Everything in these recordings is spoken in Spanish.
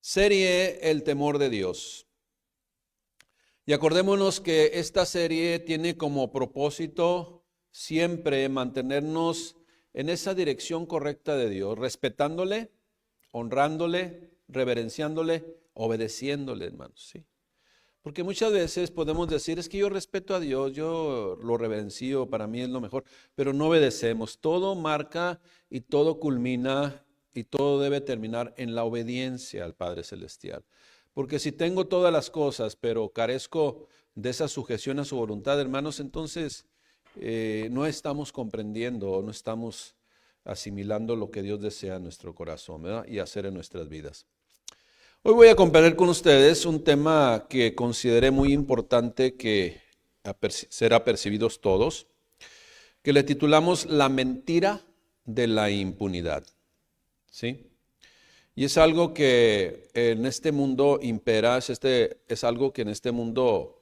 Serie El temor de Dios. Y acordémonos que esta serie tiene como propósito siempre mantenernos en esa dirección correcta de Dios, respetándole, honrándole, reverenciándole, obedeciéndole, hermanos, ¿sí? Porque muchas veces podemos decir, es que yo respeto a Dios, yo lo reverencio, para mí es lo mejor, pero no obedecemos. Todo marca y todo culmina y todo debe terminar en la obediencia al Padre Celestial. Porque si tengo todas las cosas, pero carezco de esa sujeción a su voluntad, hermanos, entonces no estamos comprendiendo, no estamos asimilando lo que Dios desea en nuestro corazón, ¿verdad? Y hacer en nuestras vidas. Hoy voy a compartir con ustedes un tema que consideré muy importante que será percibidos todos, que le titulamos La mentira de la impunidad, ¿sí? Y es algo que en este mundo impera, es algo que en este mundo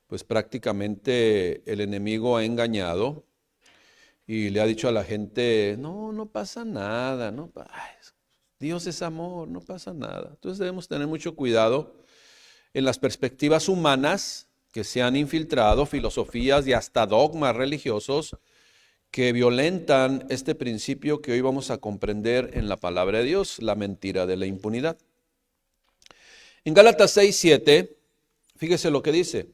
pues prácticamente el enemigo ha engañado y le ha dicho a la gente, no pasa nada, Dios es amor, no pasa nada. Entonces debemos tener mucho cuidado en las perspectivas humanas que se han infiltrado, filosofías y hasta dogmas religiosos que violentan este principio que hoy vamos a comprender en la palabra de Dios, la mentira de la impunidad. En Gálatas 6:7, fíjese lo que dice.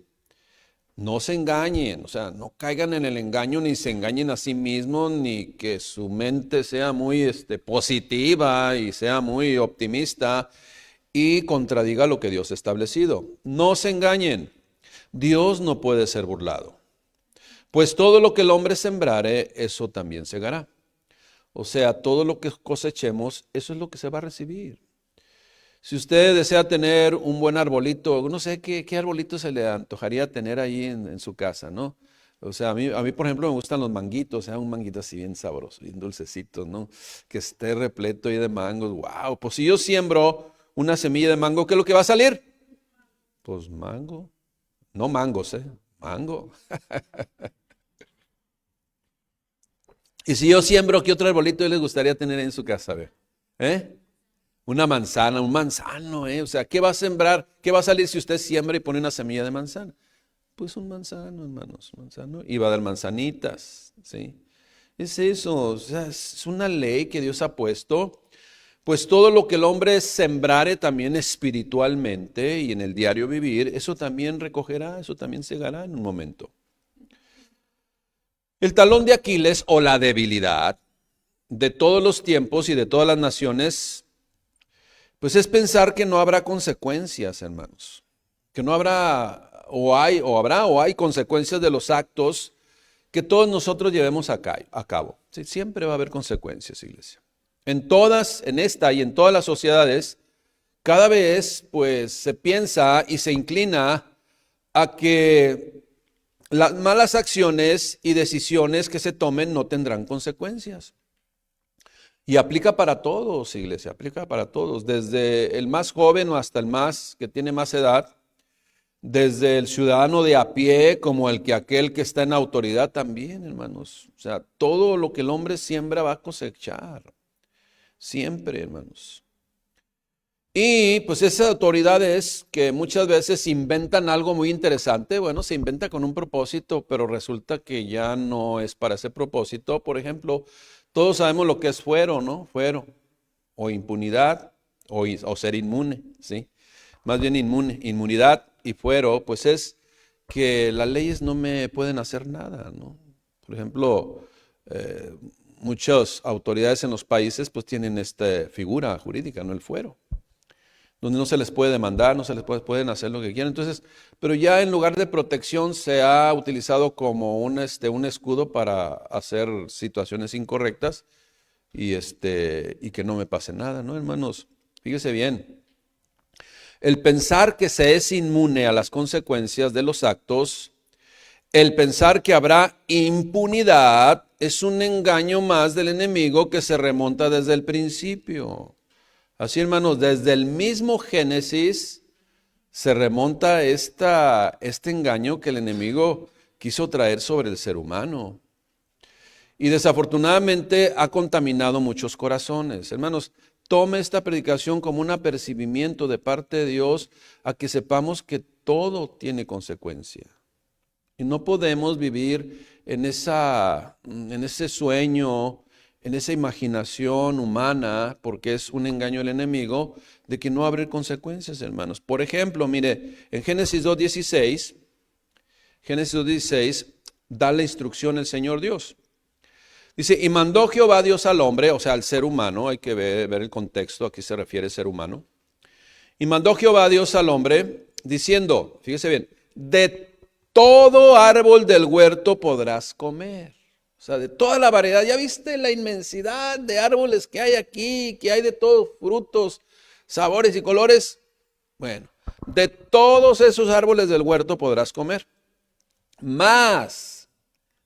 No se engañen, no caigan en el engaño ni se engañen a sí mismos, ni que su mente sea muy positiva y sea muy optimista y contradiga lo que Dios ha establecido. No se engañen, Dios no puede ser burlado, pues todo lo que el hombre sembrare, eso también segará. O sea, todo lo que cosechemos, eso es lo que se va a recibir. Si usted desea tener un buen arbolito, no sé qué arbolito se le antojaría tener ahí en su casa, ¿no? O sea, a mí, por ejemplo, me gustan los manguitos, un manguito así bien sabroso, bien dulcecito, ¿no? Que esté repleto ahí de mangos. ¡Wow! Pues si yo siembro una semilla de mango, ¿qué es lo que va a salir? Pues mango. No mangos, mango. Y si yo siembro, ¿qué otro arbolito les gustaría tener en su casa? A ver, Una manzana, un manzano, O sea, ¿qué va a sembrar? ¿Qué va a salir si usted siembra y pone una semilla de manzana? Pues un manzano, hermanos, un manzano. Y va a dar manzanitas, ¿sí? Es eso, o sea, es una ley que Dios ha puesto. Pues todo lo que el hombre sembrare también espiritualmente y en el diario vivir, eso también recogerá, eso también segará en un momento. El talón de Aquiles o la debilidad de todos los tiempos y de todas las naciones, pues es pensar que no habrá consecuencias, hermanos. Que no habrá, o hay consecuencias de los actos que todos nosotros llevemos a cabo. Sí, siempre va a haber consecuencias, iglesia. En esta y en todas las sociedades, cada vez pues se piensa y se inclina a que las malas acciones y decisiones que se tomen no tendrán consecuencias. Y aplica para todos, iglesia, aplica para todos, desde el más joven o hasta el más que tiene más edad, desde el ciudadano de a pie como aquel que está en autoridad también, hermanos. O sea, todo lo que el hombre siembra va a cosechar, siempre, hermanos. Y pues esas autoridades que muchas veces inventan algo muy interesante, bueno, se inventa con un propósito, pero resulta que ya no es para ese propósito. Por ejemplo, todos sabemos lo que es fuero, ¿no? Fuero, o impunidad, o ser inmune, ¿sí? Más bien inmunidad y fuero, pues es que las leyes no me pueden hacer nada, ¿no? Por ejemplo, muchas autoridades en los países pues tienen esta figura jurídica, ¿no? El fuero, donde no se les puede demandar, no se les pueden hacer lo que quieran. Entonces, pero ya en lugar de protección se ha utilizado como un escudo para hacer situaciones incorrectas y que no me pase nada, ¿no, hermanos? Fíjese bien. El pensar que se es inmune a las consecuencias de los actos, el pensar que habrá impunidad, es un engaño más del enemigo que se remonta desde el principio. Así, hermanos, desde el mismo Génesis se remonta este engaño que el enemigo quiso traer sobre el ser humano. Y desafortunadamente ha contaminado muchos corazones. Hermanos, tome esta predicación como un apercibimiento de parte de Dios a que sepamos que todo tiene consecuencia. Y no podemos vivir en ese sueño, en esa imaginación humana, porque es un engaño del enemigo, de que no va a haber consecuencias, hermanos. Por ejemplo, mire, en Génesis 2:16, da la instrucción el Señor Dios. Dice, y mandó Jehová Dios al hombre, o sea, al ser humano, hay que ver el contexto, a qué se refiere ser humano. Y mandó Jehová Dios al hombre, diciendo, fíjese bien, de todo árbol del huerto podrás comer. O sea, de toda la variedad. ¿Ya viste la inmensidad de árboles que hay aquí? Que hay de todos, frutos, sabores y colores. Bueno, de todos esos árboles del huerto podrás comer. Más,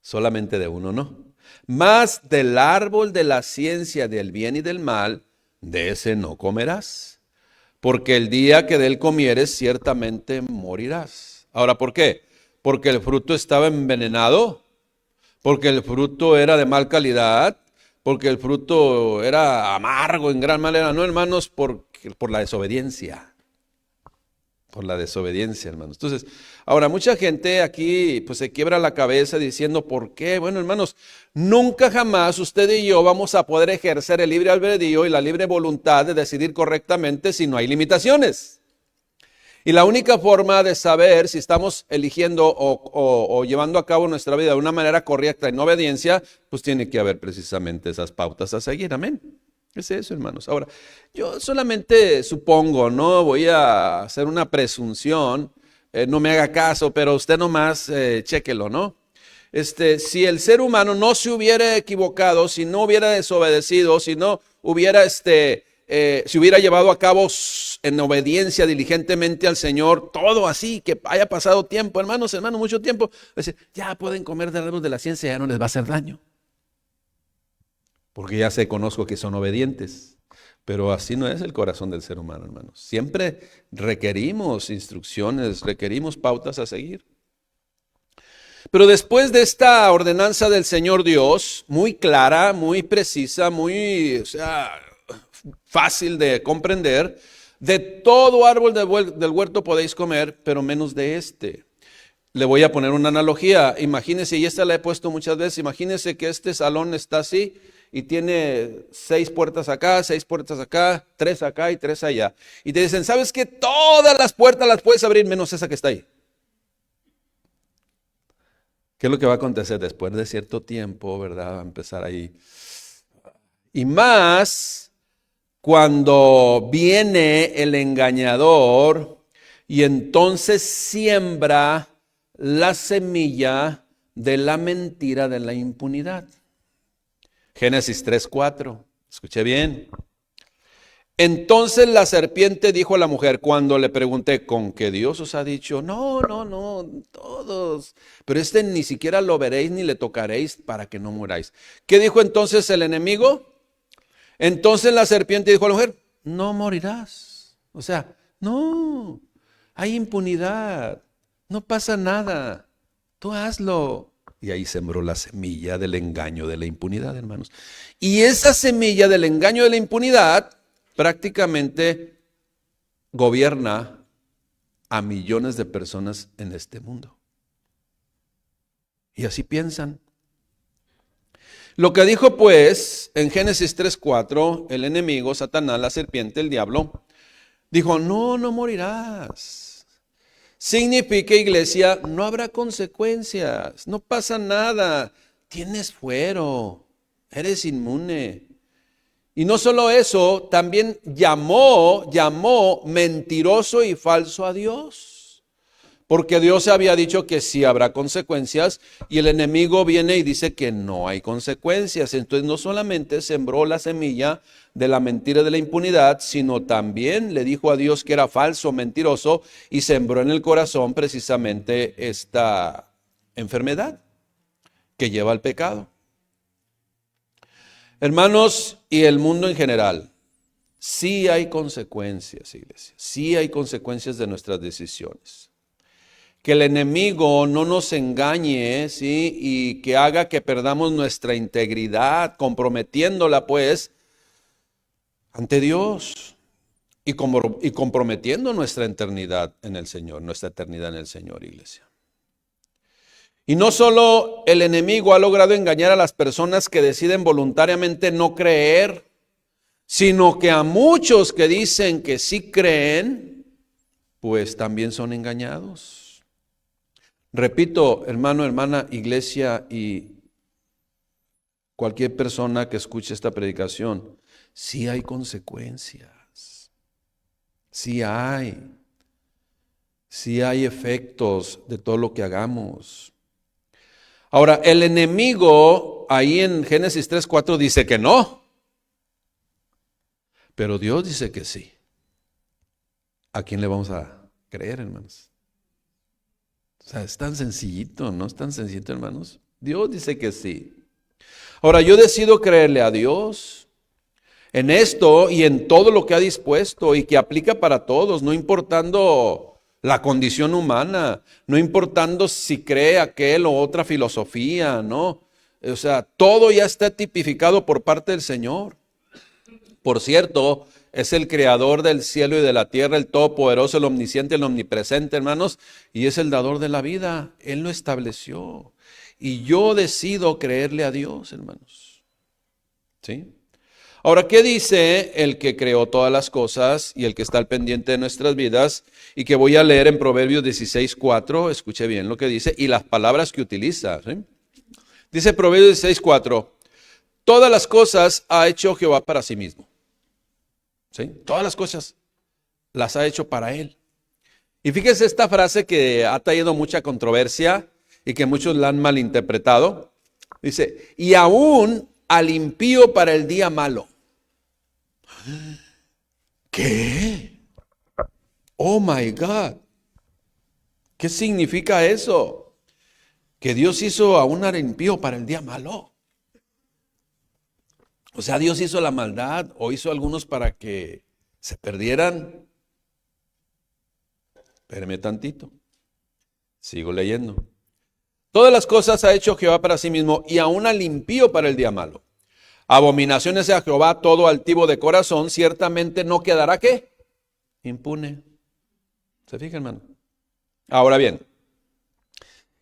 solamente de uno no. Más del árbol de la ciencia del bien y del mal, de ese no comerás. Porque el día que de él comieres, ciertamente morirás. Ahora, ¿por qué? Porque el fruto estaba envenenado, porque el fruto era de mal calidad, porque el fruto era amargo en gran manera. No, hermanos, por la desobediencia. Por la desobediencia, hermanos. Entonces, ahora mucha gente aquí pues se quiebra la cabeza diciendo, ¿por qué? Bueno, hermanos, nunca jamás usted y yo vamos a poder ejercer el libre albedrío y la libre voluntad de decidir correctamente si no hay limitaciones. Y la única forma de saber si estamos eligiendo o llevando a cabo nuestra vida de una manera correcta en obediencia, pues tiene que haber precisamente esas pautas a seguir. Amén. Es eso, hermanos. Ahora, yo solamente supongo, no voy a hacer una presunción, no me haga caso, pero usted nomás chéquelo, ¿no? Si el ser humano no se hubiera equivocado, si no hubiera desobedecido, si no hubiera, si hubiera llevado a cabo en obediencia diligentemente al Señor, todo así, que haya pasado tiempo, hermanos, mucho tiempo, ya pueden comer del árbol de la ciencia, ya no les va a hacer daño. Porque ya conozco que son obedientes. Pero así no es el corazón del ser humano, hermanos. Siempre requerimos instrucciones, requerimos pautas a seguir. Pero después de esta ordenanza del Señor Dios, muy clara, muy precisa, muy fácil de comprender, de todo árbol del huerto podéis comer, pero menos de este. Le voy a poner una analogía. Imagínense, y esta la he puesto muchas veces, imagínense que este salón está así, y tiene 6 puertas acá, 6 puertas acá, 3 acá y 3 allá. Y te dicen, ¿sabes qué? Todas las puertas las puedes abrir menos esa que está ahí. ¿Qué es lo que va a acontecer después de cierto tiempo, verdad? Va a empezar ahí. Y más cuando viene el engañador y entonces siembra la semilla de la mentira de la impunidad. Génesis 3:4, escuché bien. Entonces la serpiente dijo a la mujer, cuando le pregunté, ¿con qué Dios os ha dicho? No, todos. Pero ni siquiera lo veréis ni le tocaréis para que no muráis. ¿Qué dijo entonces el enemigo? Entonces la serpiente dijo a la mujer, no morirás. O sea, no, hay impunidad, no pasa nada, tú hazlo. Y ahí sembró la semilla del engaño de la impunidad, hermanos. Y esa semilla del engaño de la impunidad prácticamente gobierna a millones de personas en este mundo. Y así piensan. Lo que dijo pues en Génesis 3:4, el enemigo, Satanás, la serpiente, el diablo, dijo, no morirás. Significa, iglesia, no habrá consecuencias, no pasa nada, tienes fuero, eres inmune. Y no solo eso, también llamó mentiroso y falso a Dios. Porque Dios había dicho que sí habrá consecuencias y el enemigo viene y dice que no hay consecuencias. Entonces no solamente sembró la semilla de la mentira de la impunidad, sino también le dijo a Dios que era falso, mentiroso y sembró en el corazón precisamente esta enfermedad que lleva al pecado. Hermanos, y el mundo en general, sí hay consecuencias, iglesia, sí hay consecuencias de nuestras decisiones. Que el enemigo no nos engañe, ¿sí? Y que haga que perdamos nuestra integridad, comprometiéndola pues ante Dios y comprometiendo nuestra eternidad en el Señor, iglesia. Y no solo el enemigo ha logrado engañar a las personas que deciden voluntariamente no creer, sino que a muchos que dicen que sí creen, pues también son engañados. Repito, hermano, hermana, iglesia y cualquier persona que escuche esta predicación, sí hay consecuencias, sí hay efectos de todo lo que hagamos. Ahora, el enemigo ahí en Génesis 3:4 dice que no, pero Dios dice que sí. ¿A quién le vamos a creer, hermanos? O sea, es tan sencillito, ¿no? Es tan sencillito, hermanos. Dios dice que sí. Ahora, yo decido creerle a Dios en esto y en todo lo que ha dispuesto y que aplica para todos, no importando la condición humana, no importando si cree aquel o otra filosofía, ¿no? O sea, todo ya está tipificado por parte del Señor. Por cierto, es el creador del cielo y de la tierra, el todopoderoso, el omnisciente, el omnipresente, hermanos, y es el dador de la vida. Él lo estableció. Y yo decido creerle a Dios, hermanos. ¿Sí? Ahora, ¿qué dice el que creó todas las cosas y el que está al pendiente de nuestras vidas? Y que voy a leer en Proverbios 16:4, escuche bien lo que dice, y las palabras que utiliza. ¿Sí? Dice Proverbios 16:4, todas las cosas ha hecho Jehová para sí mismo. ¿Sí? Todas las cosas las ha hecho para Él. Y fíjese esta frase que ha traído mucha controversia y que muchos la han malinterpretado. Dice, y aún al impío para el día malo. ¿Qué? Oh my God. ¿Qué significa eso? Que Dios hizo aún al impío para el día malo. O sea, Dios hizo la maldad o hizo algunos para que se perdieran. Espérame tantito. Sigo leyendo. Todas las cosas ha hecho Jehová para sí mismo y aún al impío para el día malo. Abominaciones a Jehová todo altivo de corazón, ciertamente no quedará ¿qué? Impune. ¿Se fijan, hermano? Ahora bien,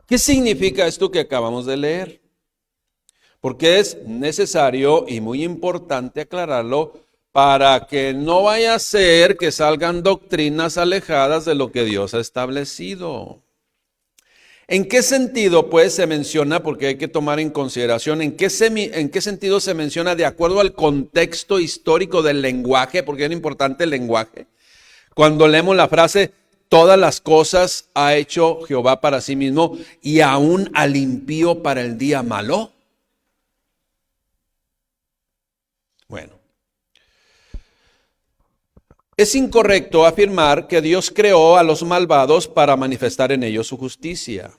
¿qué significa esto que acabamos de leer? Porque es necesario y muy importante aclararlo para que no vaya a ser que salgan doctrinas alejadas de lo que Dios ha establecido. ¿En qué sentido, pues, se menciona, porque hay que tomar en consideración, en qué sentido se menciona de acuerdo al contexto histórico del lenguaje, porque es importante el lenguaje? Cuando leemos la frase, todas las cosas ha hecho Jehová para sí mismo y aún al impío para el día malo. Bueno, es incorrecto afirmar que Dios creó a los malvados para manifestar en ellos su justicia,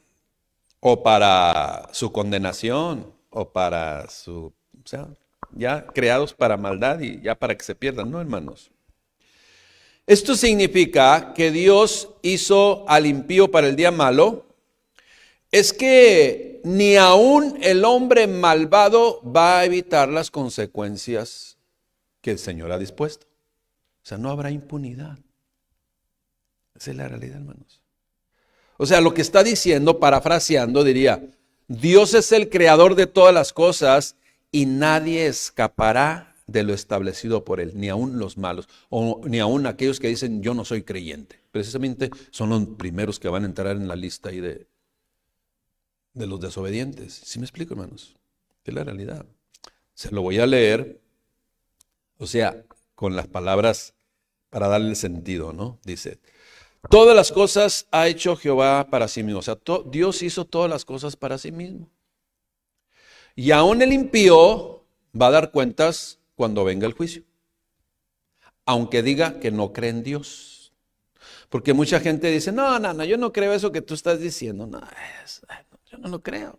o para su condenación, o para o sea, ya creados para maldad y ya para que se pierdan, ¿no, hermanos? Esto significa que Dios hizo al impío para el día malo, es que ni aún el hombre malvado va a evitar las consecuencias que el Señor ha dispuesto. O sea, no habrá impunidad. Esa es la realidad, hermanos. O sea, lo que está diciendo, parafraseando, diría, Dios es el creador de todas las cosas y nadie escapará de lo establecido por Él, ni aun los malos, o ni aun aquellos que dicen yo no soy creyente. Precisamente son los primeros que van a entrar en la lista ahí de los desobedientes. ¿Sí me explico, hermanos? Es la realidad. Se lo voy a leer, o sea, con las palabras para darle sentido, ¿no? Dice, todas las cosas ha hecho Jehová para sí mismo. O sea, Dios hizo todas las cosas para sí mismo. Y aún el impío va a dar cuentas cuando venga el juicio. Aunque diga que no cree en Dios. Porque mucha gente dice, no, yo no creo eso que tú estás diciendo. No, yo no lo creo.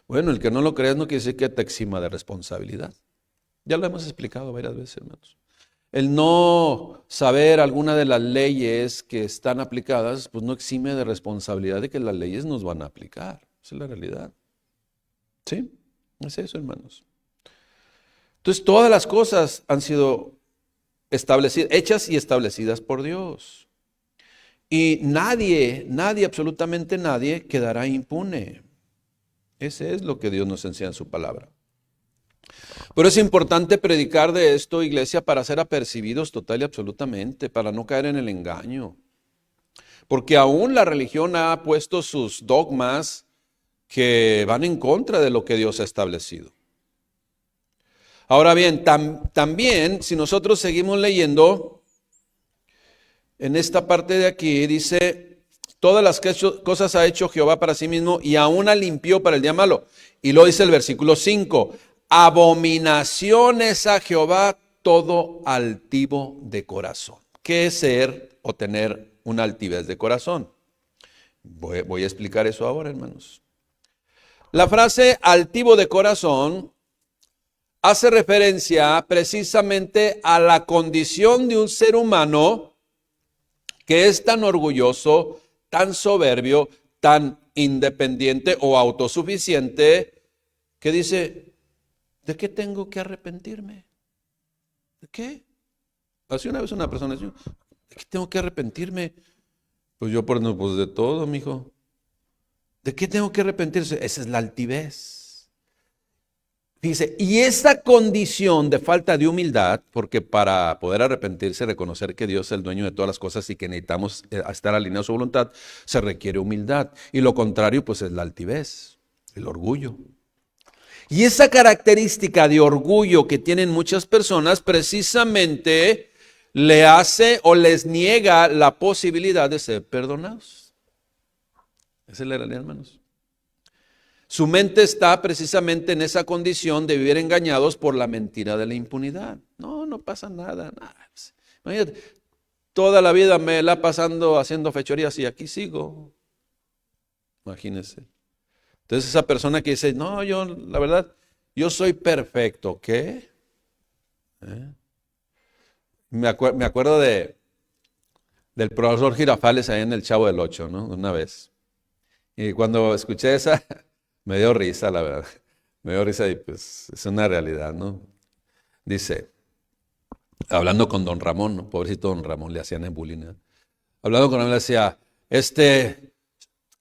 Bueno, el que no lo creas no quiere decir que te exima de responsabilidad. Ya lo hemos explicado varias veces, hermanos. El no saber alguna de las leyes que están aplicadas, pues no exime de responsabilidad de que las leyes nos van a aplicar. Esa es la realidad. ¿Sí? Es eso, hermanos. Entonces, todas las cosas han sido hechas y establecidas por Dios. Y nadie, absolutamente nadie quedará impune. Ese es lo que Dios nos enseña en su palabra. Pero es importante predicar de esto, iglesia, para ser apercibidos total y absolutamente, para no caer en el engaño. Porque aún la religión ha puesto sus dogmas que van en contra de lo que Dios ha establecido. Ahora bien, también, si nosotros seguimos leyendo, en esta parte de aquí dice, todas las cosas ha hecho Jehová para sí mismo y aún la limpió para el día malo. Y luego dice el versículo 5, abominación es a Jehová todo altivo de corazón. ¿Qué es ser o tener una altivez de corazón? Voy a explicar eso ahora, hermanos. La frase altivo de corazón hace referencia precisamente a la condición de un ser humano que es tan orgulloso, tan soberbio, tan independiente o autosuficiente, que dice, ¿de qué tengo que arrepentirme? ¿De qué? Así una vez una persona dijo, ¿de qué tengo que arrepentirme? Pues yo pues de todo, mijo. ¿De qué tengo que arrepentirse? Esa es la altivez. Fíjese, y esa condición de falta de humildad, porque para poder arrepentirse, reconocer que Dios es el dueño de todas las cosas y que necesitamos estar alineados a su voluntad, se requiere humildad. Y lo contrario, pues es la altivez, el orgullo. Y esa característica de orgullo que tienen muchas personas, precisamente le hace o les niega la posibilidad de ser perdonados. Esa es la realidad, hermanos. Su mente está precisamente en esa condición de vivir engañados por la mentira de la impunidad. No pasa nada. Imagínate, toda la vida me la pasando haciendo fechorías y aquí sigo. Imagínense. Entonces esa persona que dice, no, la verdad, yo soy perfecto. ¿Qué? Me acuerdo del profesor Girafales ahí en el Chavo del Ocho, ¿no? Una vez. Y cuando escuché esa, me dio risa, la verdad. Me dio risa y pues es una realidad, ¿no? Dice, hablando con don Ramón, ¿no? Pobrecito don Ramón, le hacían el bullying, ¿no? Hablando con él, le decía,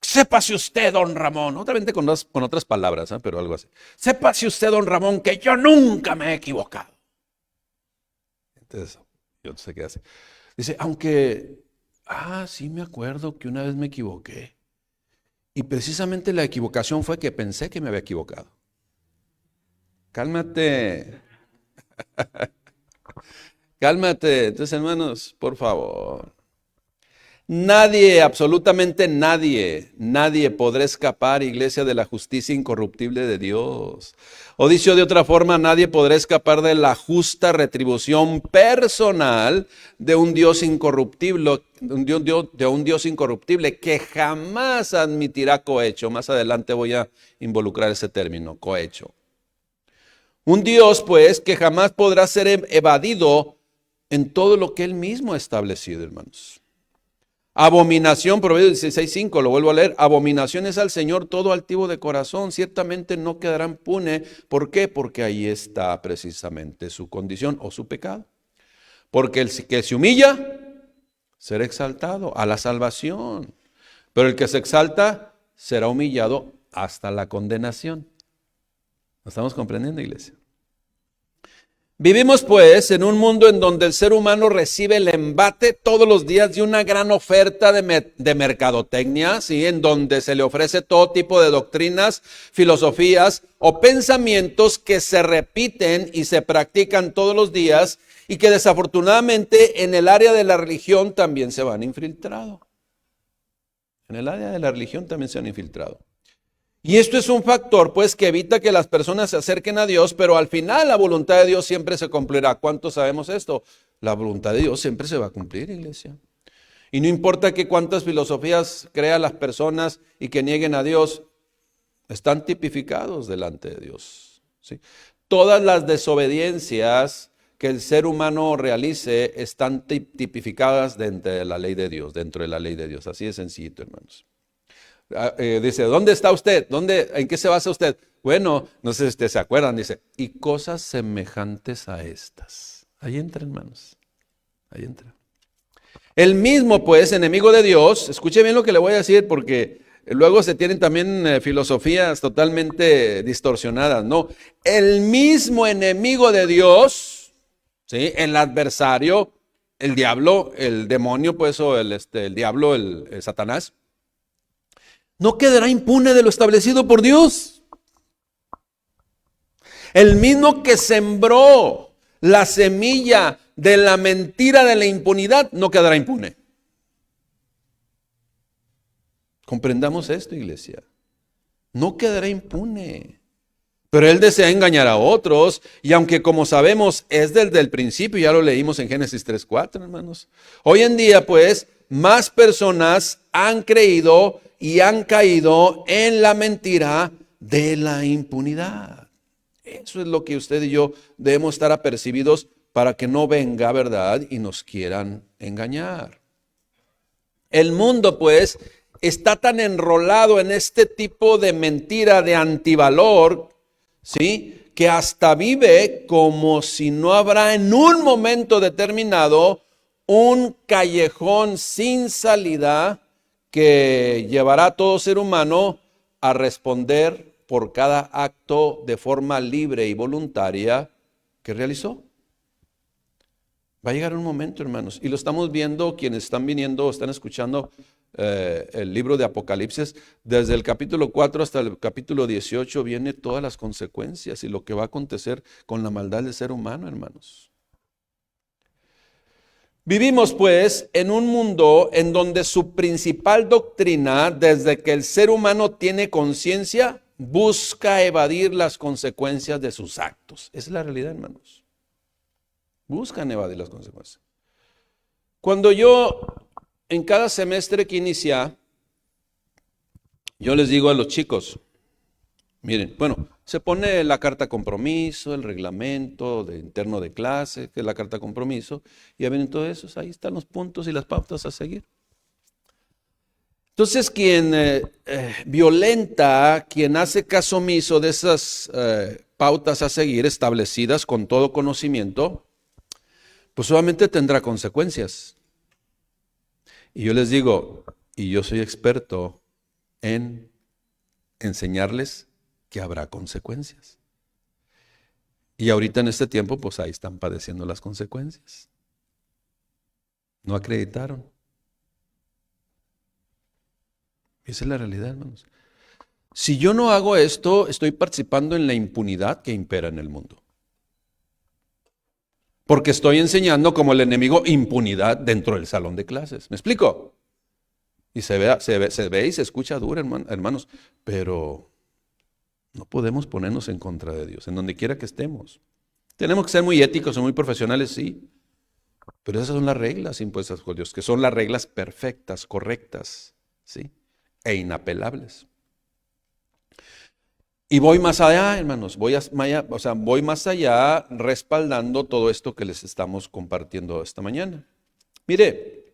sépase usted, don Ramón, obviamente con otras palabras, ¿eh? Pero algo así. Sépase usted, don Ramón, que yo nunca me he equivocado. Entonces, yo no sé qué hace. Dice, aunque, sí me acuerdo que una vez me equivoqué. Y precisamente la equivocación fue que pensé que me había equivocado. Cálmate. Cálmate. Entonces, hermanos, por favor. Nadie, absolutamente nadie podrá escapar, iglesia, de la justicia incorruptible de Dios. O dicho de otra forma, nadie podrá escapar de la justa retribución personal de un Dios incorruptible, de un Dios incorruptible que jamás admitirá cohecho. Más adelante voy a involucrar ese término, cohecho. Un Dios, pues, que jamás podrá ser evadido en todo lo que Él mismo ha establecido, hermanos. Abominación, Proverbios 16:5, lo vuelvo a leer. Abominación es al Señor todo altivo de corazón. Ciertamente no quedará impune. ¿Por qué? Porque ahí está precisamente su condición o su pecado. Porque el que se humilla será exaltado a la salvación. Pero el que se exalta será humillado hasta la condenación. ¿Lo estamos comprendiendo, iglesia? Vivimos pues en un mundo en donde el ser humano recibe el embate todos los días de una gran oferta de mercadotecnia, ¿sí? En donde se le ofrece todo tipo de doctrinas, filosofías o pensamientos que se repiten y se practican todos los días y que desafortunadamente en el área de la religión también se van infiltrando. En el área de la religión también se han infiltrado. Y esto es un factor, pues, que evita que las personas se acerquen a Dios, pero al final la voluntad de Dios siempre se cumplirá. ¿Cuántos sabemos esto? La voluntad de Dios siempre se va a cumplir, iglesia. Y no importa que cuántas filosofías crean las personas y que nieguen a Dios, están tipificados delante de Dios, ¿sí? Todas las desobediencias que el ser humano realice están tipificadas dentro de la ley de Dios, Así de sencillito, hermanos. Dice, ¿dónde está usted? ¿En qué se basa usted? Bueno, no sé si ustedes se acuerdan, dice, y cosas semejantes a estas. Ahí entra, hermanos. Ahí entra. El mismo, pues, enemigo de Dios, escuche bien lo que le voy a decir porque luego se tienen también filosofías totalmente distorsionadas, ¿no? El mismo enemigo de Dios, ¿sí? El adversario, el diablo, el demonio, pues, o el diablo, el Satanás, no quedará impune de lo establecido por Dios. El mismo que sembró la semilla de la mentira de la impunidad no quedará impune. Comprendamos esto, iglesia. No quedará impune. Pero él desea engañar a otros, y aunque como sabemos es desde el principio, ya lo leímos en Génesis 3:4, hermanos. Hoy en día, pues, más personas han creído y han caído en la mentira de la impunidad. Eso es lo que usted y yo debemos estar apercibidos para que no venga, ¿verdad?, y nos quieran engañar. El mundo, pues, está tan enrolado en este tipo de mentira de antivalor, ¿sí?, que hasta vive como si no habrá en un momento determinado un callejón sin salida que llevará a todo ser humano a responder por cada acto de forma libre y voluntaria que realizó. Va a llegar un momento, hermanos, y lo estamos viendo quienes están viniendo o están escuchando el libro de Apocalipsis. Desde el capítulo 4 hasta el capítulo 18 viene todas las consecuencias y lo que va a acontecer con la maldad del ser humano, hermanos. Vivimos, pues, en un mundo en donde su principal doctrina, desde que el ser humano tiene conciencia, busca evadir las consecuencias de sus actos. Esa es la realidad, hermanos. Buscan evadir las consecuencias. Cuando yo, en cada semestre que inicia, yo les digo a los chicos, miren, bueno, se pone la carta compromiso, el reglamento de interno de clase, que es la carta compromiso, y ya vienen todos esos, ahí están los puntos y las pautas a seguir. Entonces, quien violenta, quien hace caso omiso de esas pautas a seguir establecidas con todo conocimiento, pues obviamente tendrá consecuencias. Y yo les digo, y yo soy experto en enseñarles que habrá consecuencias. Y ahorita en este tiempo, pues ahí están padeciendo las consecuencias. No acreditaron. Esa es la realidad, hermanos. Si yo no hago esto, estoy participando en la impunidad que impera en el mundo. Porque estoy enseñando como el enemigo impunidad dentro del salón de clases. ¿Me explico? Y se ve y se escucha duro, hermanos, pero no podemos ponernos en contra de Dios, en donde quiera que estemos. Tenemos que ser muy éticos y muy profesionales, sí, pero esas son las reglas impuestas por Dios, que son las reglas perfectas, correctas, sí, e inapelables. Y voy más allá, hermanos, voy más allá respaldando todo esto que les estamos compartiendo esta mañana. Mire,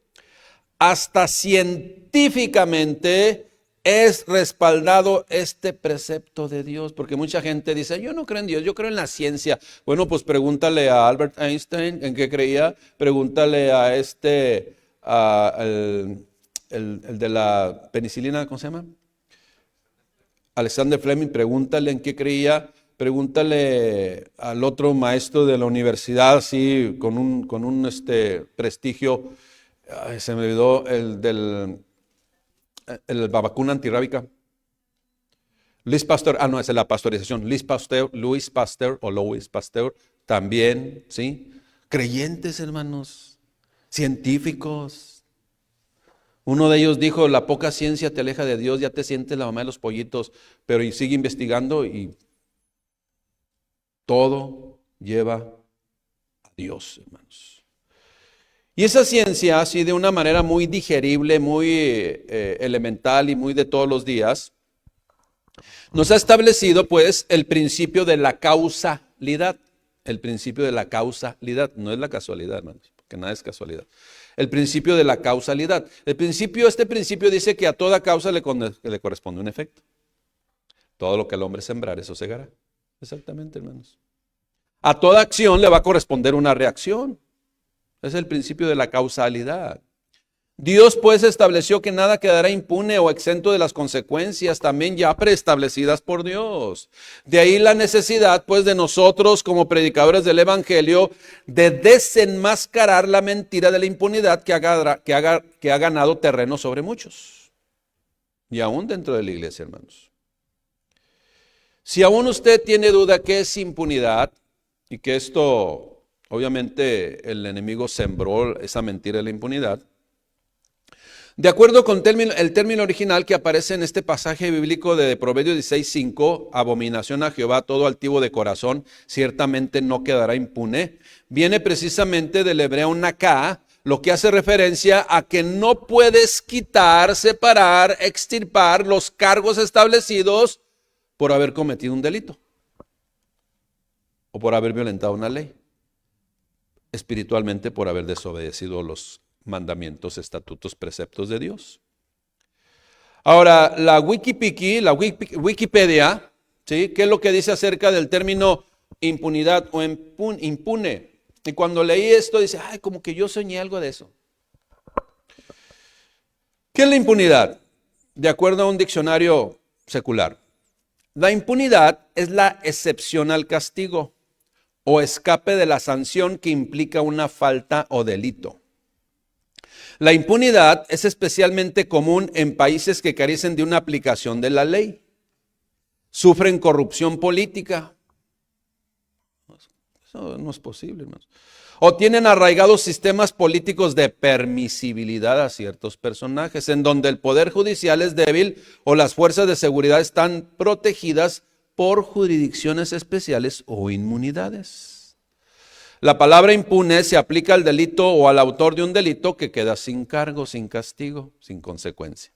hasta científicamente es respaldado este precepto de Dios, porque mucha gente dice, yo no creo en Dios, yo creo en la ciencia. Bueno, pues pregúntale a Albert Einstein en qué creía, pregúntale a el de la penicilina, ¿cómo se llama? Alexander Fleming, pregúntale en qué creía, pregúntale al otro maestro de la universidad, sí, con un prestigio, se me olvidó, la vacuna antirrábica. Louis Pasteur, no, esa es la pasteurización. Louis Pasteur, también, ¿sí? Creyentes, hermanos, científicos. Uno de ellos dijo, la poca ciencia te aleja de Dios, ya te sientes la mamá de los pollitos, pero sigue investigando y todo lleva a Dios, hermanos. Y esa ciencia, así de una manera muy digerible, muy elemental y muy de todos los días, nos ha establecido pues el principio de la causalidad. El principio de la causalidad, no es la casualidad, hermanos, porque nada es casualidad. El principio de la causalidad. Este principio dice que a toda causa le corresponde un efecto. Todo lo que el hombre sembrar, eso segará. Exactamente, hermanos. A toda acción le va a corresponder una reacción. Es el principio de la causalidad. Dios pues estableció que nada quedará impune o exento de las consecuencias también ya preestablecidas por Dios. De ahí la necesidad pues de nosotros como predicadores del Evangelio de desenmascarar la mentira de la impunidad que ha ganado terreno sobre muchos. Y aún dentro de la iglesia, hermanos. Si aún usted tiene duda qué es impunidad y que esto, obviamente el enemigo sembró esa mentira de la impunidad, de acuerdo con el término original que aparece en este pasaje bíblico de Proverbios 16:5, abominación a Jehová todo altivo de corazón, ciertamente no quedará impune, viene precisamente del hebreo naká, lo que hace referencia a que no puedes quitar, separar, extirpar los cargos establecidos por haber cometido un delito o por haber violentado una ley, espiritualmente por haber desobedecido los mandamientos, estatutos, preceptos de Dios. Ahora, la Wikipedia, ¿sí? ¿Qué es lo que dice acerca del término impunidad o impune? Y cuando leí esto, dice, ay, como que yo soñé algo de eso. ¿Qué es la impunidad? De acuerdo a un diccionario secular, la impunidad es la excepción al castigo o escape de la sanción que implica una falta o delito. La impunidad es especialmente común en países que carecen de una aplicación de la ley. Sufren corrupción política. Eso no es posible, hermanos. O tienen arraigados sistemas políticos de permisibilidad a ciertos personajes, en donde el poder judicial es débil o las fuerzas de seguridad están protegidas por jurisdicciones especiales o inmunidades. La palabra impune se aplica al delito o al autor de un delito que queda sin cargo, sin castigo, sin consecuencia.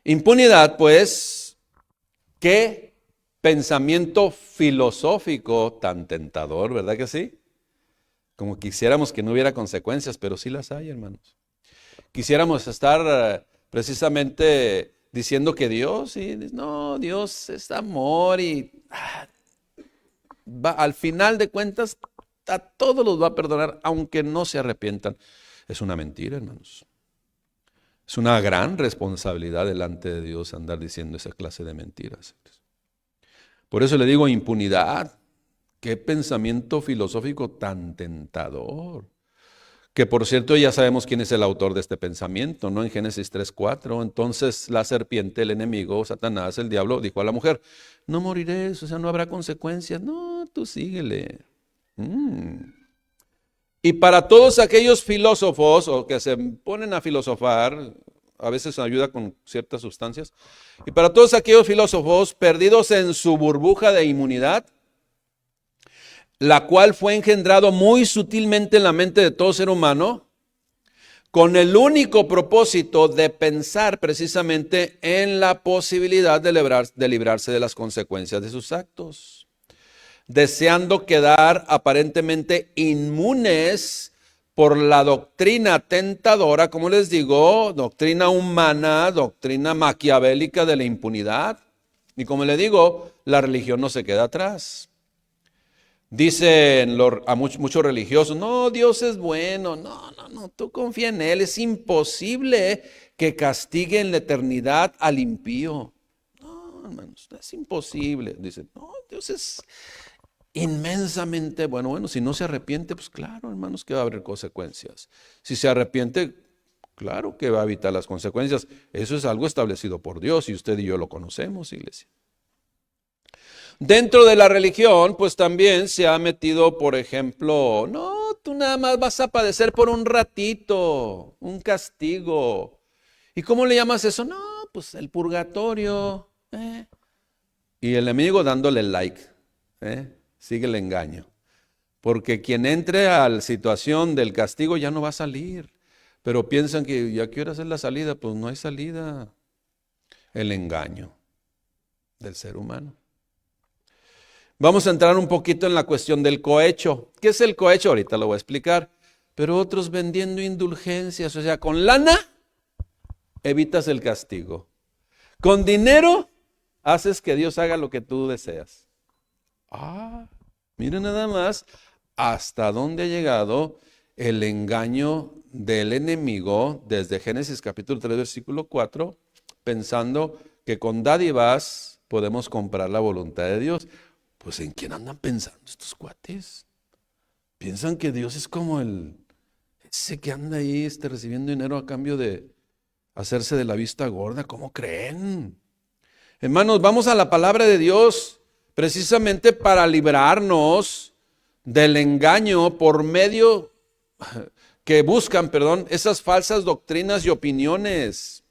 Impunidad, pues, qué pensamiento filosófico tan tentador, ¿verdad que sí? Como quisiéramos que no hubiera consecuencias, pero sí las hay, hermanos. Quisiéramos estar precisamente diciendo que Dios, no, Dios es amor y al final de cuentas a todos los va a perdonar, aunque no se arrepientan. Es una mentira, hermanos. Es una gran responsabilidad delante de Dios andar diciendo esa clase de mentiras. Por eso le digo impunidad. Qué pensamiento filosófico tan tentador. Que por cierto ya sabemos quién es el autor de este pensamiento, ¿no? En Génesis 3:4, entonces la serpiente, el enemigo, Satanás, el diablo, dijo a la mujer, no morirás, o sea, no habrá consecuencias. No, tú síguele. Y para todos aquellos filósofos o que se ponen a filosofar, a veces ayuda con ciertas sustancias, y para todos aquellos filósofos perdidos en su burbuja de inmunidad, la cual fue engendrado muy sutilmente en la mente de todo ser humano, con el único propósito de pensar precisamente en la posibilidad de librarse de las consecuencias de sus actos, deseando quedar aparentemente inmunes por la doctrina tentadora, como les digo, doctrina humana, doctrina maquiavélica de la impunidad. Y como les digo, la religión no se queda atrás. Dicen a muchos religiosos, no, Dios es bueno, no, tú confía en Él, es imposible que castigue en la eternidad al impío. No, hermanos, es imposible. Dicen, no, Dios es inmensamente bueno, si no se arrepiente, pues claro, hermanos, que va a haber consecuencias. Si se arrepiente, claro que va a evitar las consecuencias. Eso es algo establecido por Dios y usted y yo lo conocemos, iglesia. Dentro de la religión, pues también se ha metido, por ejemplo, no, tú nada más vas a padecer por un ratito, un castigo. ¿Y cómo le llamas eso? No, pues el purgatorio. Y el enemigo dándole like. Sigue el engaño. Porque quien entre a la situación del castigo ya no va a salir. Pero piensan que ya quiero hacer la salida, pues no hay salida. El engaño del ser humano. Vamos a entrar un poquito en la cuestión del cohecho. ¿Qué es el cohecho? Ahorita lo voy a explicar. Pero otros vendiendo indulgencias, o sea, con lana evitas el castigo. Con dinero haces que Dios haga lo que tú deseas. Mira nada más hasta dónde ha llegado el engaño del enemigo desde Génesis capítulo 3, versículo 4, pensando que con dádivas podemos comprar la voluntad de Dios. Pues ¿en quién andan pensando estos cuates? Piensan que Dios es como ese que anda ahí recibiendo dinero a cambio de hacerse de la vista gorda. ¿Cómo creen? Hermanos, vamos a la palabra de Dios precisamente para librarnos del engaño por medio que buscan, esas falsas doctrinas y opiniones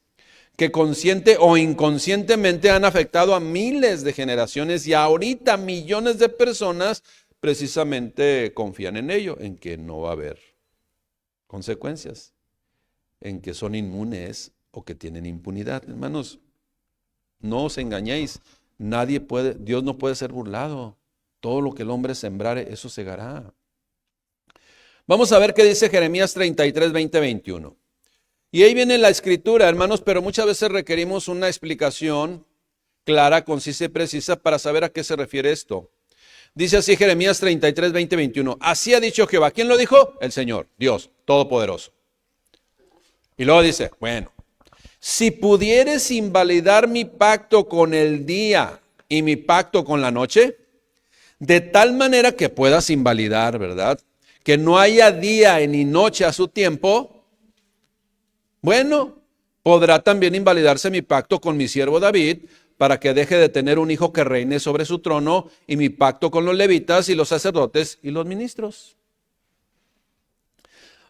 que consciente o inconscientemente han afectado a miles de generaciones y ahorita millones de personas precisamente confían en ello, en que no va a haber consecuencias, en que son inmunes o que tienen impunidad. Hermanos, no os engañéis, Dios no puede ser burlado. Todo lo que el hombre sembrare, eso segará. Vamos a ver qué dice Jeremías 33, 20, 21. Y ahí viene la escritura, hermanos, pero muchas veces requerimos una explicación clara, concisa y precisa para saber a qué se refiere esto. Dice así Jeremías 33, 20, 21. Así ha dicho Jehová. ¿Quién lo dijo? El Señor, Dios, Todopoderoso. Y luego dice, bueno, si pudieres invalidar mi pacto con el día y mi pacto con la noche, de tal manera que puedas invalidar, ¿verdad? Que no haya día ni noche a su tiempo, bueno, podrá también invalidarse mi pacto con mi siervo David, para que deje de tener un hijo que reine sobre su trono, y mi pacto con los levitas y los sacerdotes y los ministros.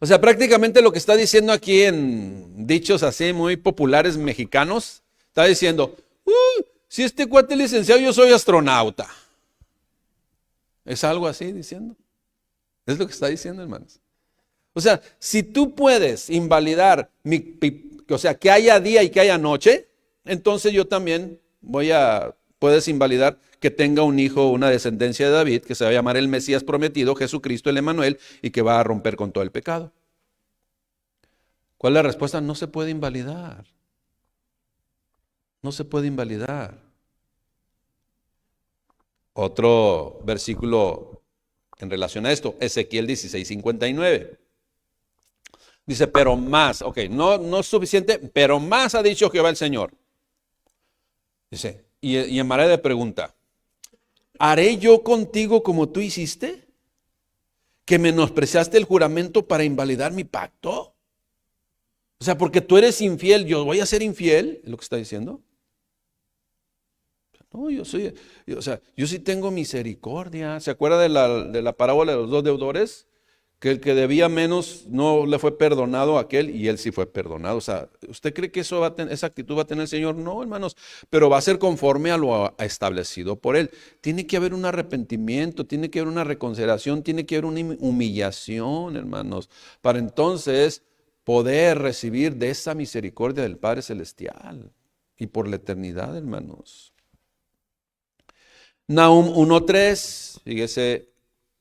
O sea, prácticamente lo que está diciendo aquí en dichos así muy populares mexicanos, está diciendo, si este cuate es licenciado, yo soy astronauta. Es algo así diciendo. Es lo que está diciendo, hermanos. O sea, si tú puedes invalidar, o sea, que haya día y que haya noche, entonces yo también puedes invalidar que tenga un hijo, una descendencia de David, que se va a llamar el Mesías prometido, Jesucristo el Emmanuel, y que va a romper con todo el pecado. ¿Cuál es la respuesta? No se puede invalidar. No se puede invalidar. Otro versículo en relación a esto, Ezequiel 16, 59. Dice, pero más, no es suficiente, pero más ha dicho Jehová el Señor. Dice, y en manera de pregunta, ¿haré yo contigo como tú hiciste? ¿Que menospreciaste el juramento para invalidar mi pacto? O sea, porque tú eres infiel, ¿yo voy a ser infiel? ¿Es lo que está diciendo? No, yo sí tengo misericordia. ¿Se acuerda de la parábola de los dos deudores? Que el que debía menos no le fue perdonado a aquel y él sí fue perdonado. O sea, ¿usted cree que esa actitud va a tener el Señor? No, hermanos, pero va a ser conforme a lo establecido por Él. Tiene que haber un arrepentimiento, tiene que haber una reconsideración, tiene que haber una humillación, hermanos, para entonces poder recibir de esa misericordia del Padre Celestial y por la eternidad, hermanos. Nahum 1:3, fíjese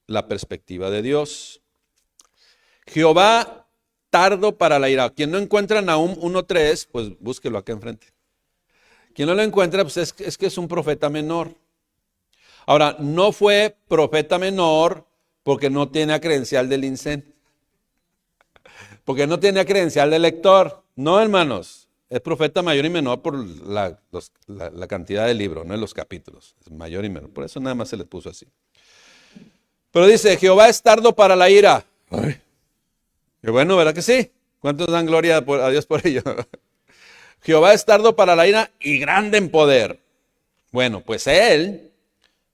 la perspectiva de Dios. Jehová tardo para la ira. Quien no encuentra Nahum 1:3, pues búsquelo acá enfrente. Quien no lo encuentra, pues es que es un profeta menor. Ahora, no fue profeta menor porque no tiene credencial del INSEN. Porque no tiene credencial de lector. No, hermanos. Es profeta mayor y menor por la cantidad de libros, no en los capítulos. Es mayor y menor. Por eso nada más se le puso así. Pero dice, Jehová es tardo para la ira. Ay. Qué bueno, ¿verdad que sí? ¿Cuántos dan gloria a Dios por ello? Jehová es tardo para la ira y grande en poder. Bueno, pues Él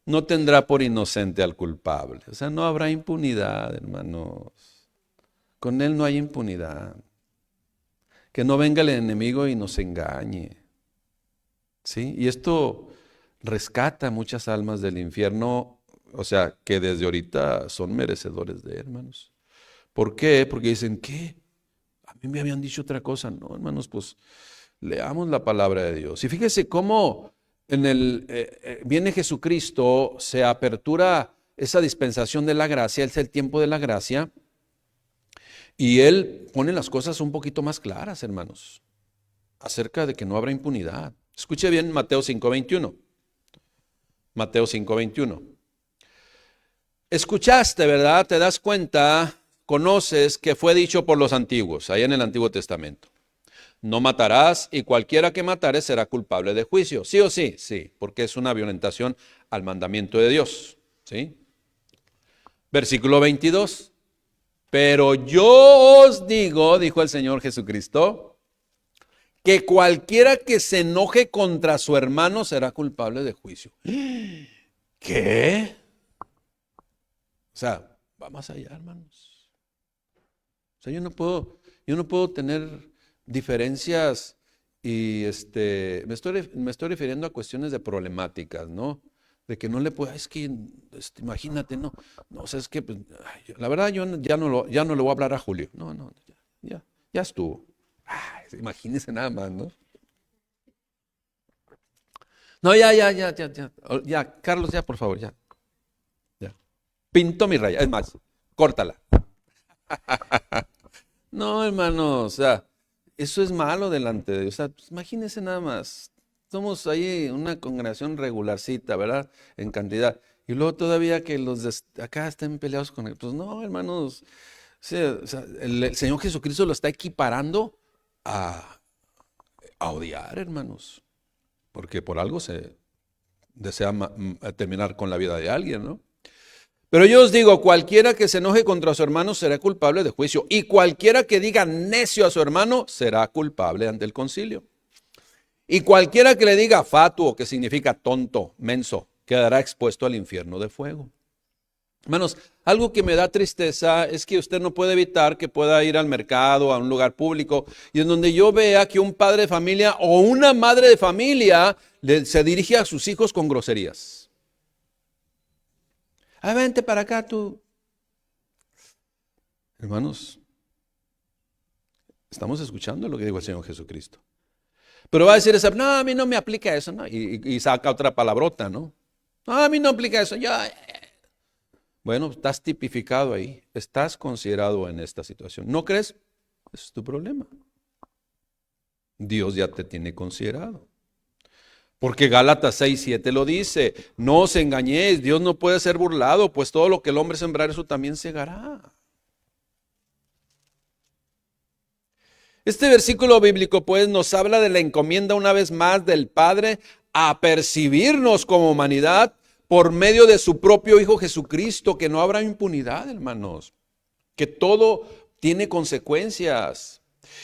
no tendrá por inocente al culpable. O sea, no habrá impunidad, hermanos. Con Él no hay impunidad. Que no venga el enemigo y nos engañe. ¿Sí? Y esto rescata muchas almas del infierno, o sea, que desde ahorita son merecedores de, hermanos. ¿Por qué? Porque dicen, ¿qué? A mí me habían dicho otra cosa. No, hermanos, pues leamos la palabra de Dios. Y fíjese cómo viene Jesucristo, se apertura esa dispensación de la gracia, es el tiempo de la gracia, y Él pone las cosas un poquito más claras, hermanos, acerca de que no habrá impunidad. Escuche bien Mateo 5:21. Mateo 5:21. Escuchaste, ¿verdad? Te das cuenta, conoces que fue dicho por los antiguos, ahí en el Antiguo Testamento. No matarás y cualquiera que matare será culpable de juicio. ¿Sí o sí? Sí, porque es una violentación al mandamiento de Dios. ¿Sí? Versículo 22. Pero yo os digo, dijo el Señor Jesucristo, que cualquiera que se enoje contra su hermano será culpable de juicio. ¿Qué? O sea, va más allá, hermanos. O sea, yo no puedo tener diferencias y me estoy refiriendo a cuestiones de problemáticas, ¿no? De que no le puedo, es que, imagínate, no, o sea, es que, pues, la verdad, yo ya no le voy a hablar a Julio. No, ya estuvo. Ay, imagínense nada más, ¿no? No, ya, Carlos, ya, por favor, ya. Pinto mi raya, es más, córtala. No, hermano, o sea, eso es malo delante de Dios. O sea, pues, imagínense nada más. Somos ahí una congregación regularcita, ¿verdad? En cantidad. Y luego todavía que los de acá estén peleados con él. Pues no, hermanos. O sea, el Señor Jesucristo lo está equiparando a, a odiar, hermanos. Porque por algo se desea terminar con la vida de alguien, ¿no? Pero yo os digo, cualquiera que se enoje contra su hermano será culpable de juicio, y cualquiera que diga necio a su hermano será culpable ante el concilio. Y cualquiera que le diga fatuo, que significa tonto, menso, quedará expuesto al infierno de fuego. Hermanos, algo que me da tristeza es que usted no puede evitar que pueda ir al mercado, a un lugar público, y en donde yo vea que un padre de familia o una madre de familia se dirige a sus hijos con groserías. Vente para acá tú. Hermanos, estamos escuchando lo que dijo el Señor Jesucristo. Pero va a decir esa, no, a mí no me aplica eso, ¿no? Y saca otra palabrota, ¿no? No, a mí no aplica eso. Bueno, estás tipificado ahí, estás considerado en esta situación. ¿No crees? Ese es tu problema. Dios ya te tiene considerado. Porque Gálatas 6:7 lo dice, no os engañéis, Dios no puede ser burlado, pues todo lo que el hombre sembrar, eso también segará. Este versículo bíblico pues nos habla de la encomienda una vez más del Padre a percibirnos como humanidad por medio de su propio Hijo Jesucristo, que no habrá impunidad, hermanos, que todo tiene consecuencias.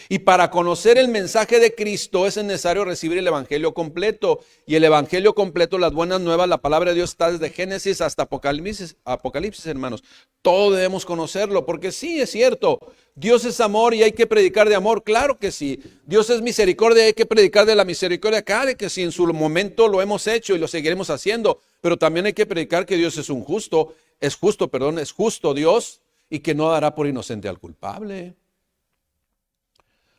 Y para conocer el mensaje de Cristo es necesario recibir el Evangelio completo. Y el Evangelio completo, las buenas nuevas, la palabra de Dios está desde Génesis hasta Apocalipsis, hermanos. Todo debemos conocerlo, porque sí, es cierto, Dios es amor y hay que predicar de amor, claro que sí. Dios es misericordia y hay que predicar de la misericordia, claro que sí, en su momento lo hemos hecho y lo seguiremos haciendo. Pero también hay que predicar que Dios es justo Dios, y que no dará por inocente al culpable.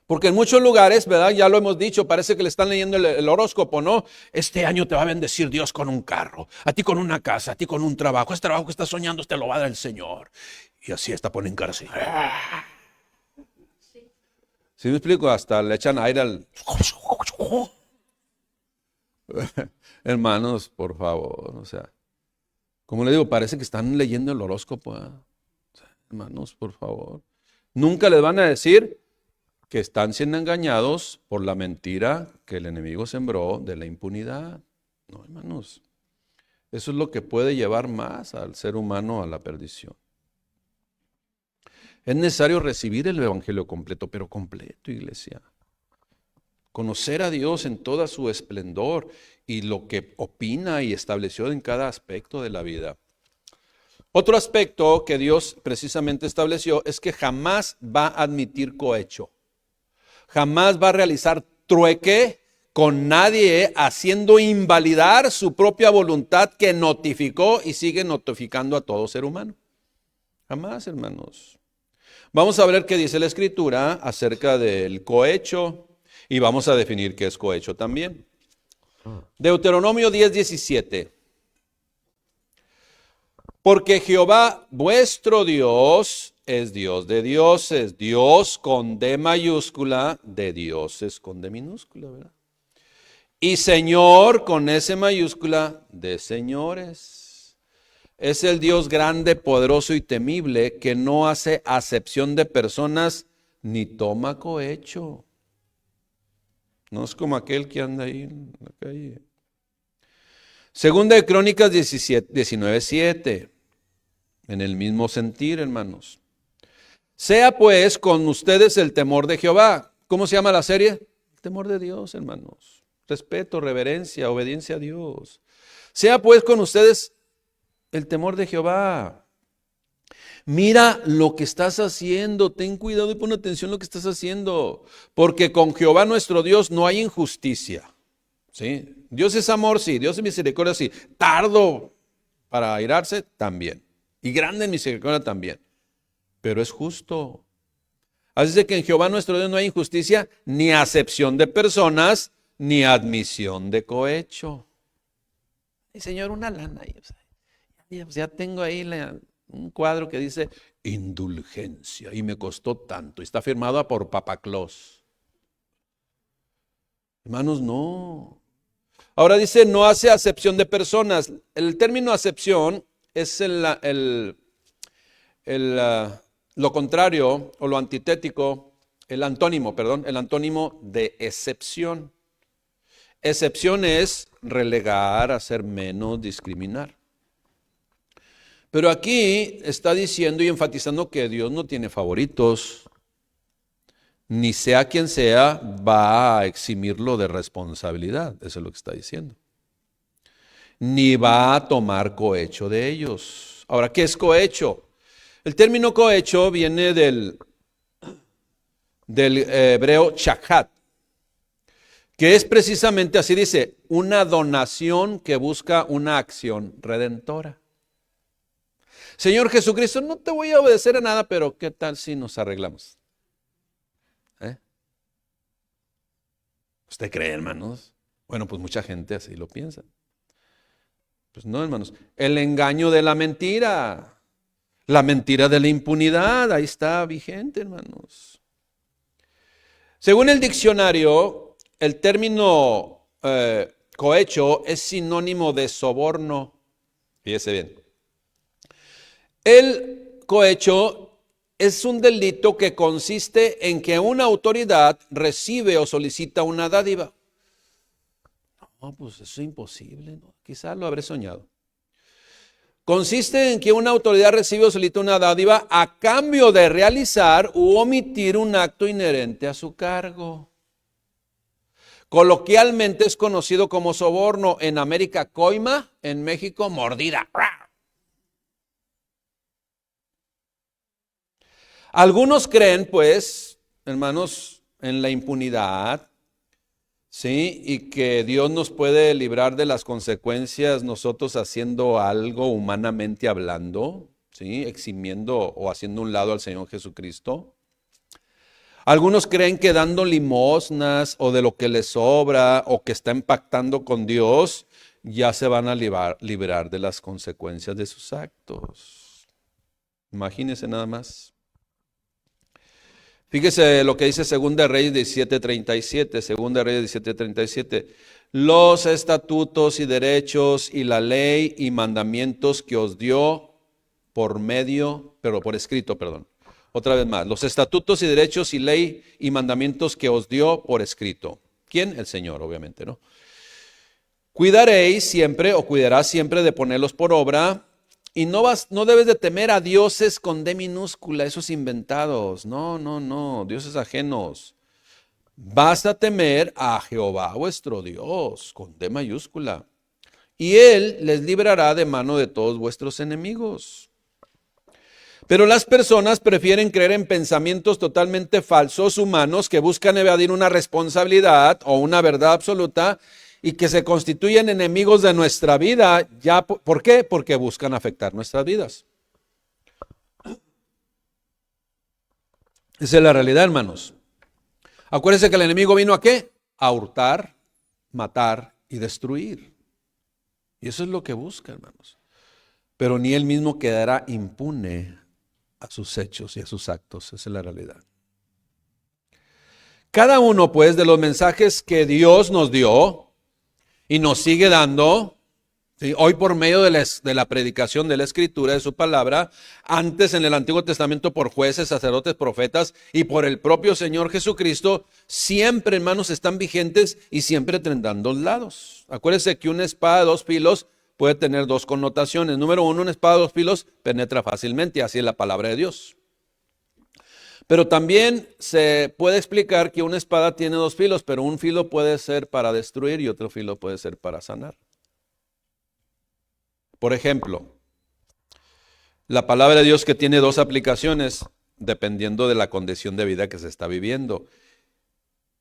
Porque en muchos lugares, ¿verdad? Ya lo hemos dicho, parece que le están leyendo el horóscopo, ¿no? Este año te va a bendecir Dios con un carro, a ti con una casa, a ti con un trabajo. Este trabajo que estás soñando te lo va a dar el Señor. Y así está ponen cara así. ¿Sí me explico? Hasta le echan aire al... Hermanos, por favor, o sea, como le digo, parece que están leyendo el horóscopo, ¿eh? O sea, hermanos, por favor. Nunca les van a decir que están siendo engañados por la mentira que el enemigo sembró de la impunidad. No, hermanos, eso es lo que puede llevar más al ser humano a la perdición. Es necesario recibir el Evangelio completo, pero completo, iglesia. Conocer a Dios en toda su esplendor y lo que opina y estableció en cada aspecto de la vida. Otro aspecto que Dios precisamente estableció es que jamás va a admitir cohecho. Jamás va a realizar trueque con nadie, haciendo invalidar su propia voluntad que notificó y sigue notificando a todo ser humano. Jamás, hermanos. Vamos a ver qué dice la Escritura acerca del cohecho y vamos a definir qué es cohecho también. Deuteronomio 10:17. Porque Jehová vuestro Dios es Dios de dioses, Dios con D mayúscula, de dioses con D minúscula, ¿verdad? Y Señor con S mayúscula, de señores. Es el Dios grande, poderoso y temible, que no hace acepción de personas ni toma cohecho. No es como aquel que anda ahí en la calle. Segunda de Crónicas 19:7. En el mismo sentir, hermanos. Sea pues con ustedes el temor de Jehová. ¿Cómo se llama la serie? El temor de Dios, hermanos. Respeto, reverencia, obediencia a Dios. Sea pues con ustedes el temor de Jehová. Mira lo que estás haciendo, ten cuidado y pon atención a lo que estás haciendo, porque con Jehová nuestro Dios no hay injusticia. ¿Sí? Dios es amor, sí, Dios es misericordia, sí, tardo para airarse, también, y grande en misericordia también, pero es justo. Así de que en Jehová nuestro Dios no hay injusticia, ni acepción de personas, ni admisión de cohecho. Y Señor, una lana, ya tengo ahí un cuadro que dice indulgencia y me costó tanto. Y está firmado por Papa Claus. Hermanos, no. Ahora dice, no hace acepción de personas. El término acepción es lo contrario o lo antitético, el antónimo de excepción. Excepción es relegar, hacer menos, discriminar. Pero aquí está diciendo y enfatizando que Dios no tiene favoritos, ni sea quien sea, va a eximirlo de responsabilidad. Eso es lo que está diciendo. Ni va a tomar cohecho de ellos. Ahora, ¿qué es cohecho? El término cohecho viene del hebreo chakat, que es precisamente, así dice, una donación que busca una acción redentora. Señor Jesucristo, no te voy a obedecer a nada, pero ¿qué tal si nos arreglamos? ¿Usted cree, hermanos? Bueno, pues mucha gente así lo piensa. Pues no, hermanos. El engaño de la mentira de la impunidad, ahí está vigente, hermanos. Según el diccionario, el término cohecho es sinónimo de soborno. Fíjese bien. El cohecho es un delito que consiste en que una autoridad recibe o solicita una dádiva. No, pues eso es imposible, ¿no? Quizás lo habré soñado. Consiste en que una autoridad recibe o solicita una dádiva a cambio de realizar u omitir un acto inherente a su cargo. Coloquialmente es conocido como soborno, en América coima, en México mordida. Algunos creen, pues, hermanos, en la impunidad, ¿sí? Y que Dios nos puede librar de las consecuencias nosotros haciendo algo humanamente hablando, ¿sí? Eximiendo o haciendo un lado al Señor Jesucristo. Algunos creen que dando limosnas o de lo que les sobra o que está impactando con Dios, ya se van a liberar de las consecuencias de sus actos. Imagínense nada más. Fíjese lo que dice Segunda de Reyes 17:37, Segunda de Reyes 17:37. Los estatutos y derechos y la ley y mandamientos que os dio por escrito. Otra vez más, los estatutos y derechos y ley y mandamientos que os dio por escrito. ¿Quién? El Señor, obviamente, ¿no? Cuidaréis siempre o cuidarás siempre de ponerlos por obra. Y no debes de temer a dioses con D minúscula, esos inventados. No, dioses ajenos. Vas a temer a Jehová vuestro Dios, con D mayúscula. Y Él les librará de mano de todos vuestros enemigos. Pero las personas prefieren creer en pensamientos totalmente falsos, humanos, que buscan evadir una responsabilidad o una verdad absoluta, y que se constituyen enemigos de nuestra vida. ¿Por qué? Porque buscan afectar nuestras vidas. Esa es la realidad, hermanos. Acuérdense que el enemigo vino ¿a qué? A hurtar, matar y destruir. Y eso es lo que busca, hermanos. Pero ni él mismo quedará impune a sus hechos y a sus actos. Esa es la realidad. Cada uno, pues, de los mensajes que Dios nos dio y nos sigue dando, Sí, hoy por medio de la predicación de la Escritura, de su palabra, antes en el Antiguo Testamento por jueces, sacerdotes, profetas y por el propio Señor Jesucristo, siempre, hermanos, están vigentes y siempre tendrán dos lados. Acuérdense que una espada de dos filos puede tener dos connotaciones. Número uno, una espada de dos filos penetra fácilmente, y así es la palabra de Dios. Pero también se puede explicar que una espada tiene dos filos, pero un filo puede ser para destruir y otro filo puede ser para sanar. Por ejemplo, la palabra de Dios que tiene dos aplicaciones dependiendo de la condición de vida que se está viviendo.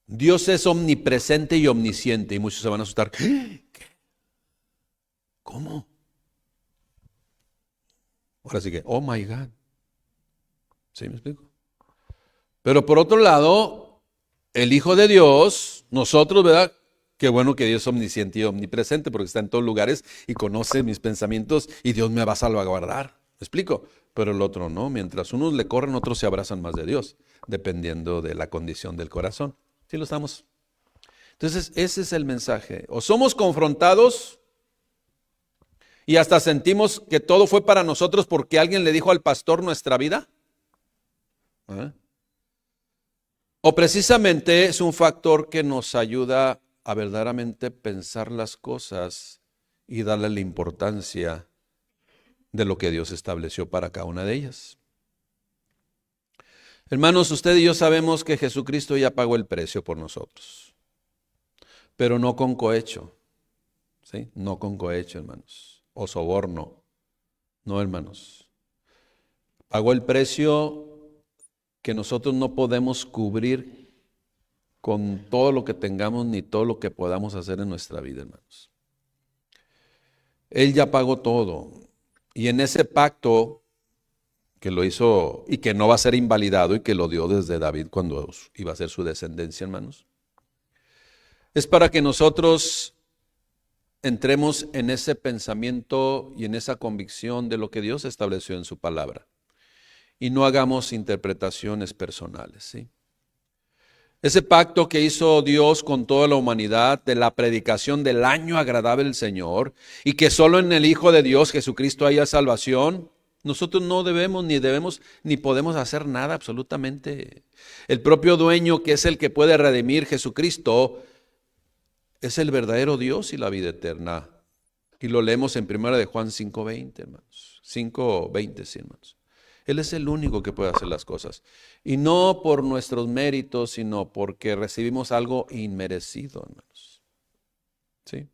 Dios es omnipresente y omnisciente y muchos se van a asustar. ¿Qué? ¿Cómo? Ahora sí que, oh my God. ¿Sí me explico? Pero por otro lado, el Hijo de Dios, nosotros, ¿verdad? Qué bueno que Dios es omnisciente y omnipresente porque está en todos lugares y conoce mis pensamientos y Dios me va a salvaguardar. ¿Me explico? Pero el otro no. Mientras unos le corren, otros se abrazan más de Dios, dependiendo de la condición del corazón. ¿Sí lo estamos? Entonces, ese es el mensaje. O somos confrontados y hasta sentimos que todo fue para nosotros porque alguien le dijo al pastor nuestra vida. ¿Eh? O precisamente es un factor que nos ayuda a verdaderamente pensar las cosas y darle la importancia de lo que Dios estableció para cada una de ellas. Hermanos, usted y yo sabemos que Jesucristo ya pagó el precio por nosotros, pero no con cohecho, ¿sí? No con cohecho, hermanos, o soborno, no, hermanos. Pagó el precio que nosotros no podemos cubrir con todo lo que tengamos ni todo lo que podamos hacer en nuestra vida, hermanos. Él ya pagó todo. Y en ese pacto que lo hizo y que no va a ser invalidado y que lo dio desde David cuando iba a ser su descendencia, hermanos, es para que nosotros entremos en ese pensamiento y en esa convicción de lo que Dios estableció en su palabra y no hagamos interpretaciones personales, ¿sí? Ese pacto que hizo Dios con toda la humanidad de la predicación del año agradable del Señor y que solo en el Hijo de Dios, Jesucristo, haya salvación, nosotros no debemos, ni podemos hacer nada absolutamente. El propio dueño, que es el que puede redimir, Jesucristo, es el verdadero Dios y la vida eterna. Y lo leemos en 1 de Juan 5:20, hermanos. 5:20, sí, hermanos. Él es el único que puede hacer las cosas. Y no por nuestros méritos, sino porque recibimos algo inmerecido, hermanos. ¿Sí?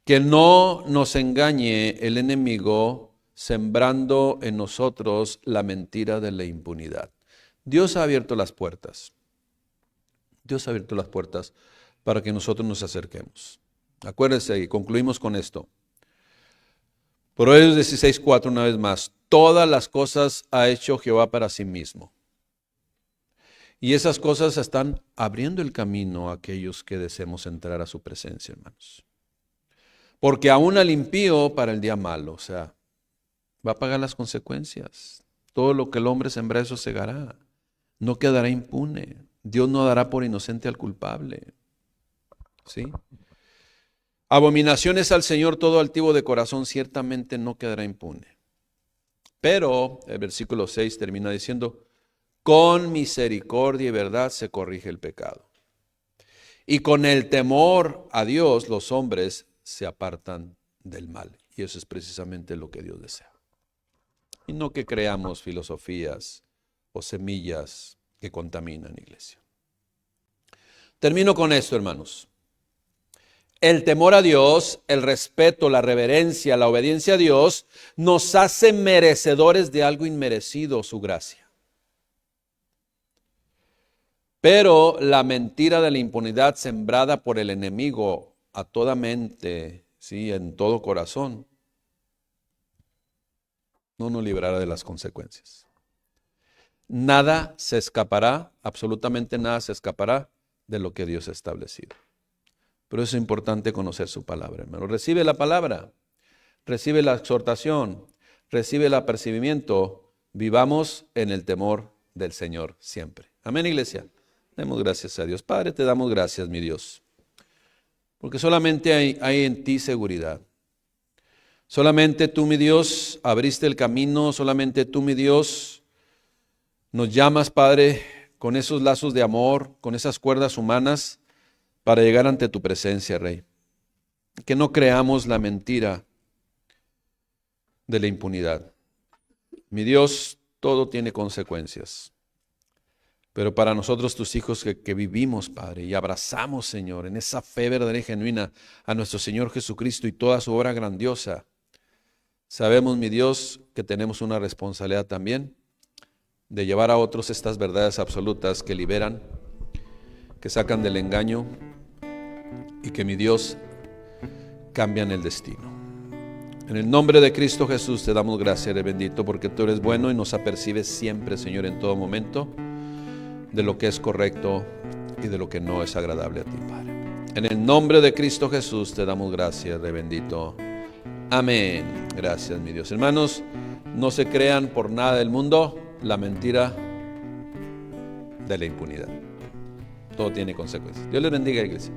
Que no nos engañe el enemigo sembrando en nosotros la mentira de la impunidad. Dios ha abierto las puertas. Dios ha abierto las puertas para que nosotros nos acerquemos. Acuérdense y concluimos con esto. Proverbios 16:4 una vez más. Todas las cosas ha hecho Jehová para sí mismo. Y esas cosas están abriendo el camino a aquellos que deseemos entrar a su presencia, hermanos. Porque aún al impío para el día malo, o sea, va a pagar las consecuencias. Todo lo que el hombre sembra, eso segará. No quedará impune. Dios no dará por inocente al culpable. ¿Sí? Abominaciones al Señor todo altivo de corazón ciertamente no quedará impune. Pero el versículo 6 termina diciendo, con misericordia y verdad se corrige el pecado. Y con el temor a Dios los hombres se apartan del mal. Y eso es precisamente lo que Dios desea. Y no que creamos filosofías o semillas que contaminan, iglesia. Termino con esto, hermanos. El temor a Dios, el respeto, la reverencia, la obediencia a Dios nos hace merecedores de algo inmerecido, su gracia. Pero la mentira de la impunidad sembrada por el enemigo a toda mente, ¿sí? En todo corazón, no nos librará de las consecuencias. Nada se escapará, absolutamente nada se escapará de lo que Dios ha establecido. Pero es importante conocer su palabra, hermano. Recibe la palabra, recibe la exhortación, recibe el apercibimiento. Vivamos en el temor del Señor siempre. Amén, iglesia. Demos gracias a Dios. Padre, te damos gracias, mi Dios. Porque solamente hay en ti seguridad. Solamente tú, mi Dios, abriste el camino, solamente tú, mi Dios, nos llamas, Padre, con esos lazos de amor, con esas cuerdas humanas, para llegar ante tu presencia, Rey. Que no creamos la mentira de la impunidad. Mi Dios, todo tiene consecuencias. Pero para nosotros, tus hijos que vivimos, Padre, y abrazamos, Señor, en esa fe verdadera y genuina a nuestro Señor Jesucristo y toda su obra grandiosa, sabemos, mi Dios, que tenemos una responsabilidad también de llevar a otros estas verdades absolutas que liberan, que sacan del engaño y que, mi Dios, cambian el destino. En el nombre de Cristo Jesús te damos gracias, eres bendito, porque tú eres bueno y nos apercibes siempre, Señor, en todo momento, de lo que es correcto y de lo que no es agradable a ti, Padre. En el nombre de Cristo Jesús te damos gracias, eres bendito. Amén. Gracias, mi Dios. Hermanos, no se crean por nada del mundo la mentira de la impunidad. Todo tiene consecuencias. Dios les bendiga, iglesia.